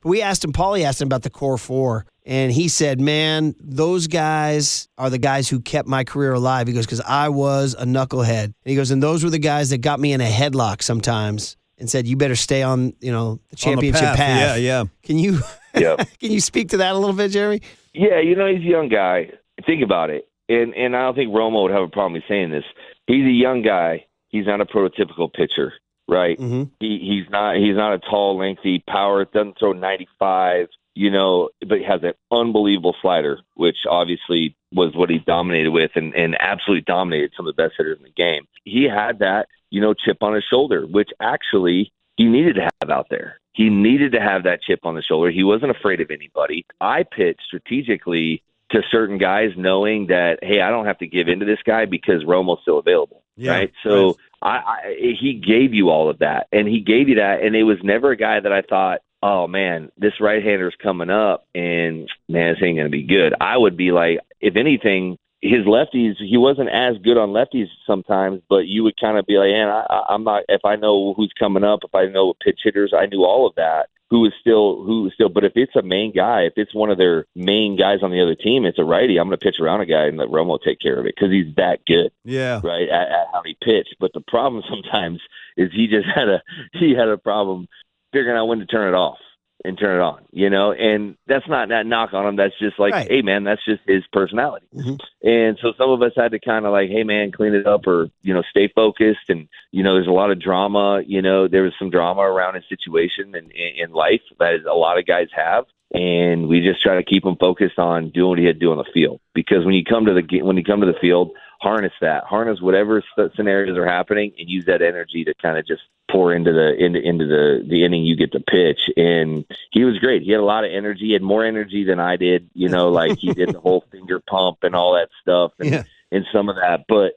We asked him, Paulie asked him about the core four, and he said, man, those guys are the guys who kept my career alive. He goes, because I was a knucklehead. And he goes, and those were the guys that got me in a headlock sometimes and said, you better stay on, the championship path. Yeah. Can you Yep. can you speak to that a little bit, Jeremy? Yeah, he's a young guy. Think about it. And I don't think Romo would have a problem with saying this. He's a young guy. He's not a prototypical pitcher, right? Mm-hmm. He's not a tall, lengthy power. Doesn't throw 95, but he has an unbelievable slider, which obviously was what he dominated with and absolutely dominated some of the best hitters in the game. He had that, chip on his shoulder, which actually he needed to have out there. He needed to have that chip on the shoulder. He wasn't afraid of anybody. I pitched strategically to certain guys knowing that, hey, I don't have to give in to this guy because Romo's still available, right? So he gave you all of that, and he gave you that, and it was never a guy that I thought, oh, man, this right-hander's coming up, and, man, this ain't going to be good. I would be like, if anything, his lefties, he wasn't as good on lefties sometimes, but you would kind of be like, man, I'm not, if I know who's coming up, if I know pitch hitters, I knew all of that. Who is still, but if it's a main guy, if it's one of their main guys on the other team, it's a righty, I'm going to pitch around a guy and let Romo take care of it because he's that good. Yeah. Right. At how he pitched. But the problem sometimes is he had a problem figuring out when to turn it off and turn it on, and that's not that knock on him. That's just like, hey man, that's just his personality. Mm-hmm. And so some of us had to kind of like, hey man, clean it up or, stay focused. And, there's a lot of drama, there was some drama around his situation and in life that a lot of guys have. And we just try to keep him focused on doing what he had to do on the field. Because when you come to the field, harness whatever scenarios are happening and use that energy to kind of just pour into the inning you get to pitch. And he was great. He had a lot of energy. He had more energy than I did, like he did the whole finger pump and all that stuff and some of that. But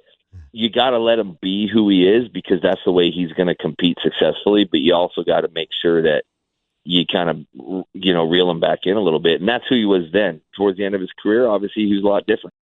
you got to let him be who he is because that's the way he's going to compete successfully. But you also got to make sure that you kind of, reel him back in a little bit. And that's who he was then. Towards the end of his career, obviously, he was a lot different.